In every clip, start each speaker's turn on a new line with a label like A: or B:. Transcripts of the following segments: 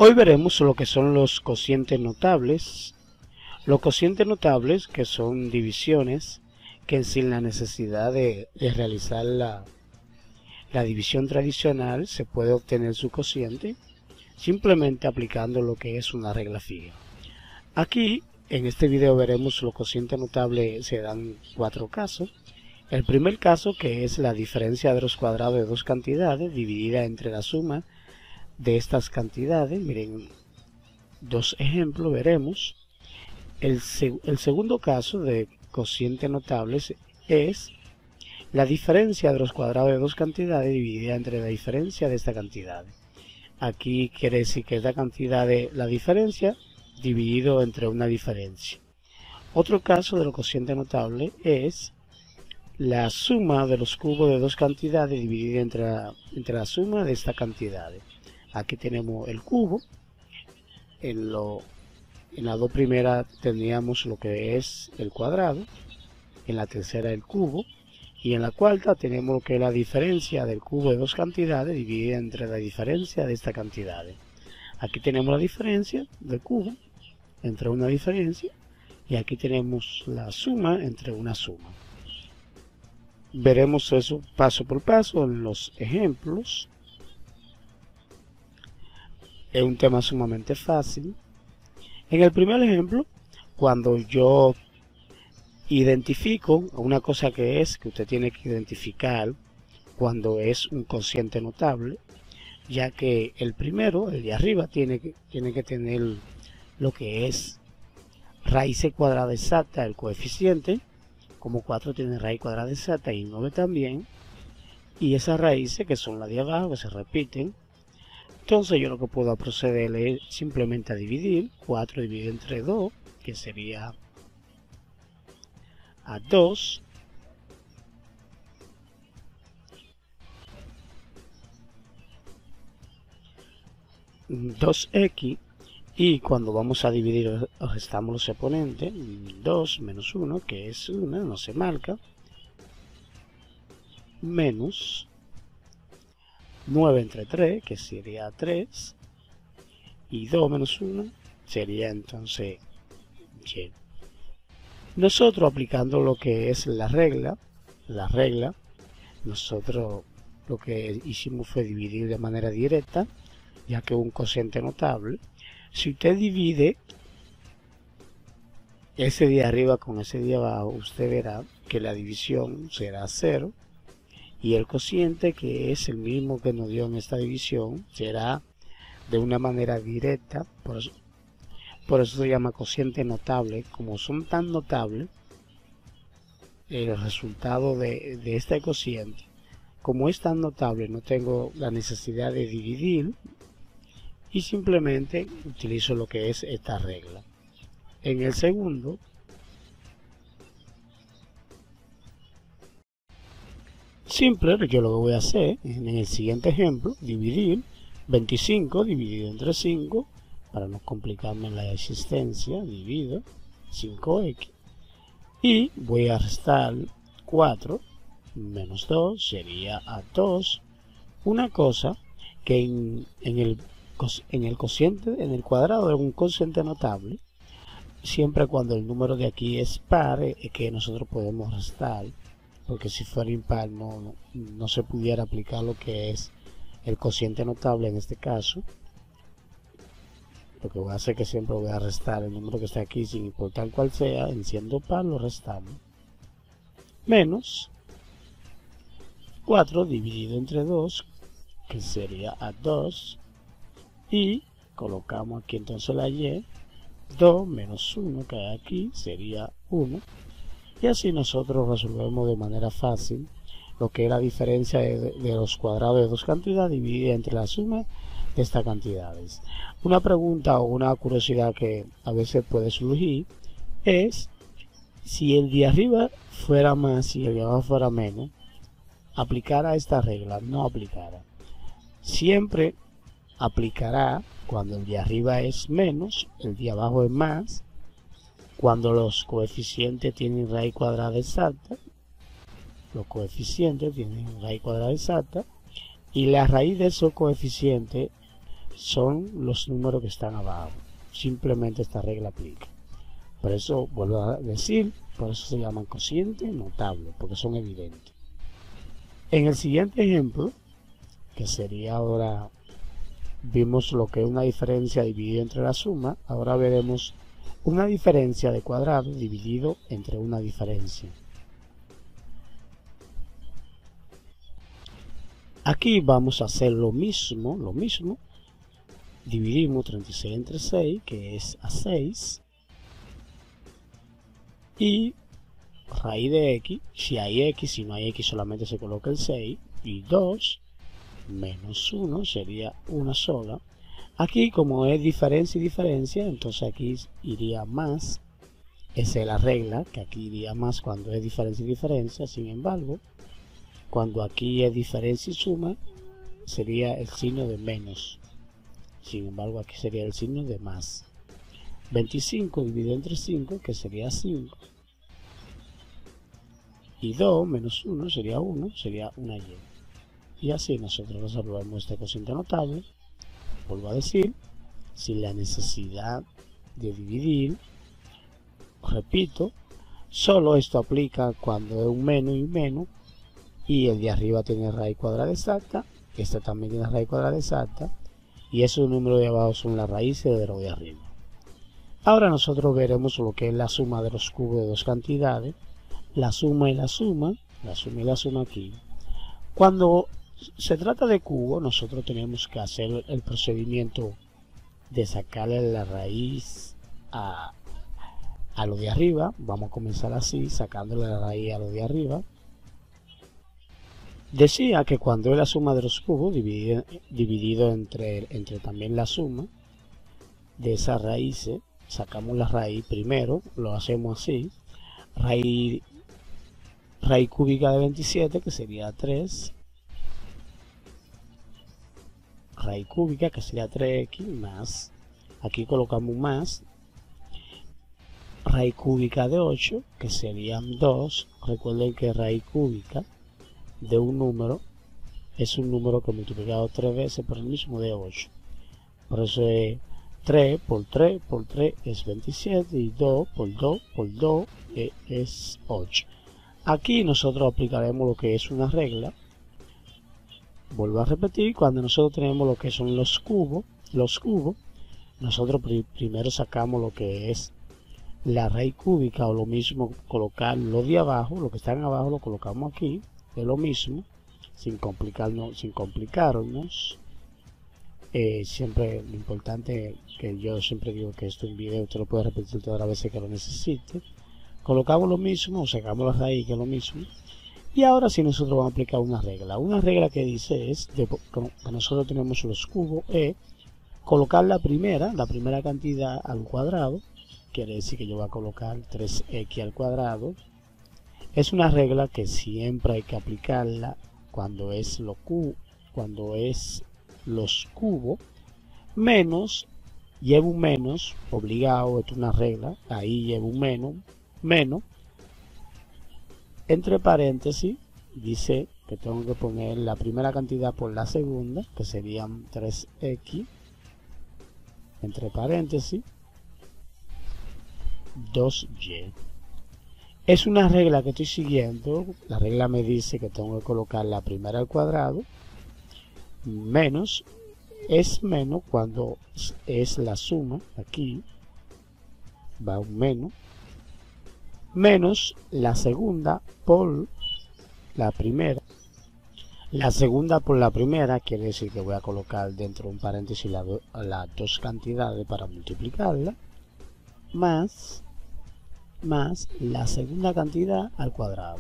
A: Hoy veremos lo que son los cocientes notables. Los cocientes notables, que son divisiones que sin la necesidad de realizar la división tradicional se puede obtener su cociente simplemente aplicando lo que es una regla fija. Aquí en este video veremos los cocientes notables. Se dan 4 casos. El primer caso, que es la diferencia de los cuadrados de dos cantidades dividida entre la suma de estas cantidades. Miren, 2 ejemplos veremos. El segundo caso de cocientes notables es la diferencia de los cuadrados de dos cantidades dividida entre la diferencia de esta cantidad. Aquí quiere decir que esta cantidad de la diferencia dividido entre una diferencia. Otro caso de los cocientes notables es la suma de los cubos de dos cantidades dividida entre la suma de estas cantidades. Aquí tenemos el cubo. En las dos primeras tendríamos lo que es el cuadrado, en la tercera el cubo, y en la cuarta tenemos lo que es la diferencia del cubo de dos cantidades dividida entre la diferencia de estas cantidades. Aquí tenemos la diferencia del cubo entre una diferencia, y aquí tenemos la suma entre una suma. Veremos eso paso por paso en los ejemplos. Es un tema sumamente fácil. En el primer ejemplo, cuando yo identifico una cosa que usted tiene que identificar cuando es un cociente notable, ya que el primero, el de arriba, tiene que tener lo que es raíz cuadrada exacta, el coeficiente, como 4 tiene raíz cuadrada exacta y 9 también, y esas raíces que son las de abajo, que se repiten. Entonces yo lo que puedo proceder es simplemente a dividir. 4 dividido entre 2, que sería a 2. X, y cuando vamos a dividir restamos los exponentes. 2 menos 1, que es 1, no se marca, menos 9 entre 3, que sería 3, y 2 menos 1 sería entonces y. Nosotros aplicando lo que es la regla, nosotros lo que hicimos fue dividir de manera directa, ya que es un cociente notable. Si usted divide ese de arriba con ese de abajo, usted verá que la división será 0. Y el cociente, que es el mismo que nos dio en esta división, será de una manera directa. Por eso se llama cociente notable. Como son tan notables, el resultado de este cociente, como es tan notable, no tengo la necesidad de dividir y simplemente utilizo lo que es esta regla. En el segundo, simple, yo lo que voy a hacer en el siguiente ejemplo, dividir 25 dividido entre 5, para no complicarme la existencia, divido 5x, y voy a restar 4 menos 2, sería a 2. Una cosa que en el cociente, en el cuadrado de un cociente notable, siempre cuando el número de aquí es par, es que nosotros podemos restar, porque si fuera impar no se pudiera aplicar lo que es el cociente notable en este caso. Lo que voy a hacer es que siempre voy a restar el número que está aquí sin importar cuál sea. En siendo par lo restamos, menos 4 dividido entre 2, que sería a 2, y colocamos aquí entonces la y. 2 menos 1 que hay aquí sería 1. Y así nosotros resolvemos de manera fácil lo que es la diferencia de los cuadrados de dos cantidades dividida entre la suma de estas cantidades. Una pregunta o una curiosidad que a veces puede surgir es: si el de arriba fuera más y el de abajo fuera menos, ¿aplicará esta regla? No aplicará. Siempre aplicará cuando el de arriba es menos, el de abajo es más, cuando los coeficientes tienen raíz cuadrada exacta, y la raíz de esos coeficientes son los números que están abajo. Simplemente esta regla aplica. Por eso vuelvo a decir, por eso se llaman cocientes notables, porque son evidentes. En el siguiente ejemplo, que sería ahora, vimos lo que es una diferencia dividida entre la suma, ahora veremos una diferencia de cuadrado dividido entre una diferencia. Aquí vamos a hacer lo mismo, dividimos 36 entre 6, que es a 6, y raíz de x, si hay x, si no hay x solamente se coloca el 6, y 2 menos 1 sería una sola. Aquí como es diferencia y diferencia, entonces aquí iría más, esa es la regla, que aquí iría más cuando es diferencia y diferencia. Sin embargo, cuando aquí es diferencia y suma, sería el signo de menos. Sin embargo, aquí sería el signo de más. 25 dividido entre 5, que sería 5. Y 2 menos 1 sería 1, sería una y. Y así nosotros resolvemos este cociente notable. Vuelvo a decir, sin la necesidad de dividir. Repito, solo esto aplica cuando es un menos y un menos, y el de arriba tiene raíz cuadrada exacta, este también tiene raíz cuadrada exacta, y esos números de abajo son las raíces de los de arriba. Ahora nosotros veremos lo que es la suma de los cubos de dos cantidades, la suma y la suma aquí. Cuando se trata de cubo, nosotros tenemos que hacer el procedimiento de sacarle la raíz a lo de arriba. Vamos a comenzar así, sacándole la raíz a lo de arriba. Decía que cuando es la suma de los cubos dividido entre también la suma de esas raíces, sacamos la raíz primero, lo hacemos así, raíz cúbica de 27, que sería 3, raíz cúbica, que sería 3x, más, aquí colocamos más, raíz cúbica de 8, que serían 2, recuerden que raíz cúbica de un número es un número que multiplicado 3 veces por el mismo de 8. Por eso es 3 por 3 por 3 es 27, y 2 por 2 por 2 es 8. Aquí nosotros aplicaremos lo que es una regla. Vuelvo a repetir, cuando nosotros tenemos lo que son los cubos, nosotros primero sacamos lo que es la raíz cúbica, o lo mismo colocar lo de abajo, lo que están abajo lo colocamos aquí, es lo mismo, sin complicarnos. Siempre lo importante, que yo siempre digo que esto en video usted lo puede repetir todas las veces que lo necesite. Colocamos lo mismo, sacamos la raíz, que es lo mismo. Y ahora sí nosotros vamos a aplicar una regla que dice es que nosotros tenemos los cubos, es colocar la primera cantidad al cuadrado. Quiere decir que yo voy a colocar 3x al cuadrado. Es una regla que siempre hay que aplicarla cuando es los cubos, menos, lleva un menos, obligado, esto es una regla, ahí lleva un menos, entre paréntesis, dice que tengo que poner la primera cantidad por la segunda, que serían 3x, entre paréntesis, 2y. Es una regla que estoy siguiendo. La regla me dice que tengo que colocar la primera al cuadrado, menos, es menos cuando es la suma, aquí va un menos la segunda por la primera. La segunda por la primera quiere decir que voy a colocar dentro de un paréntesis las dos cantidades para multiplicarla, más la segunda cantidad al cuadrado.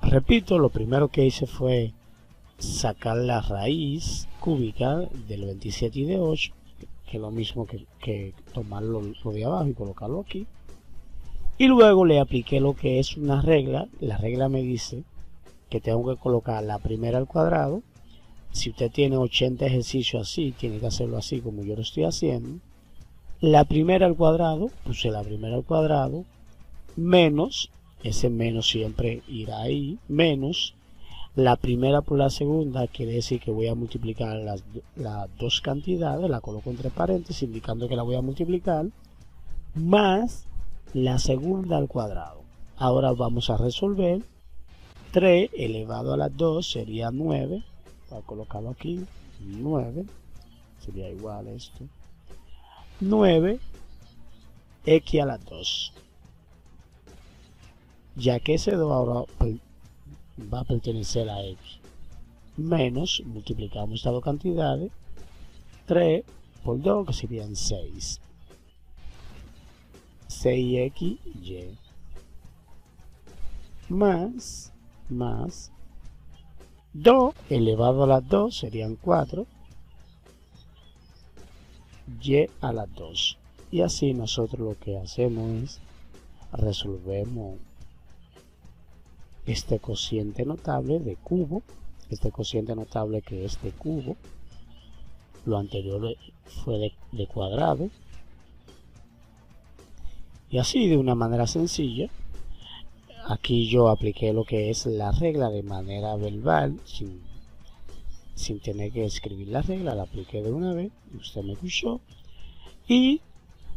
A: Repito, lo primero que hice fue sacar la raíz cúbica del 27 y de 8, que es lo mismo que tomar lo de abajo y colocarlo aquí. Y luego le apliqué lo que es una regla. La regla me dice que tengo que colocar la primera al cuadrado. Si usted tiene 80 ejercicios así, tiene que hacerlo así como yo lo estoy haciendo. La primera al cuadrado, puse la primera al cuadrado, menos, ese menos siempre irá ahí, menos la primera por la segunda, quiere decir que voy a multiplicar las dos cantidades, la coloco entre paréntesis indicando que la voy a multiplicar, más la segunda al cuadrado. Ahora vamos a resolver. 3 elevado a las 2 sería 9, voy a colocarlo aquí, 9, sería igual a esto, 9 x a las 2, ya que ese 2 ahora va a pertenecer a x, menos, multiplicamos estas dos cantidades, 3 por 2 que serían 6, 6xy, más 2 elevado a las 2 serían 4, y a las 2. Y así nosotros lo que hacemos es resolvemos este cociente notable de cubo, este cociente notable que es de cubo, lo anterior fue de cuadrado, y así de una manera sencilla. Aquí yo apliqué lo que es la regla de manera verbal, sin tener que escribir la regla, la apliqué de una vez, usted me escuchó. Y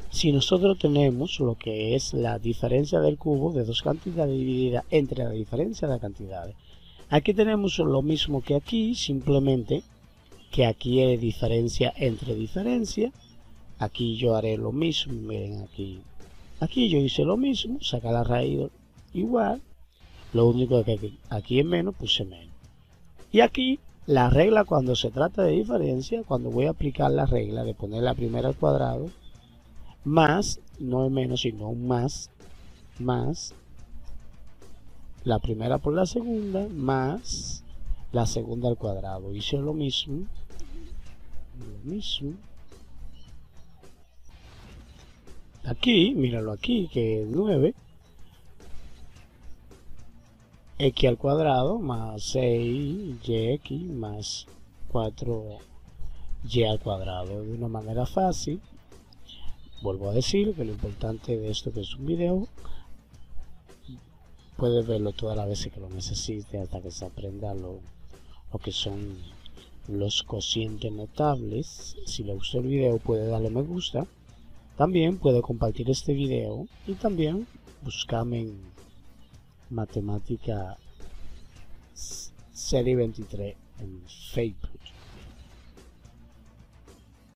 A: si nosotros tenemos lo que es la diferencia del cubo de dos cantidades dividida entre la diferencia de cantidades, aquí tenemos lo mismo que aquí, simplemente que aquí es diferencia entre diferencia. Aquí yo haré lo mismo, miren aquí yo hice lo mismo, sacar la raíz igual, lo único que aquí es menos, puse menos. Y aquí la regla, cuando se trata de diferencia, cuando voy a aplicar la regla de poner la primera al cuadrado, más, no es menos sino un más la primera por la segunda, más la segunda al cuadrado. Hice lo mismo, aquí, míralo aquí, que es 9, x al cuadrado más 6yx más 4y al cuadrado. De una manera fácil. Vuelvo a decir que lo importante de esto, que es un video, puedes verlo todas las veces que lo necesite hasta que se aprenda lo que son los cocientes notables. Si le gustó el video, puede darle me gusta. También puede compartir este video y también buscarme en Matemática Serie 23 en Facebook.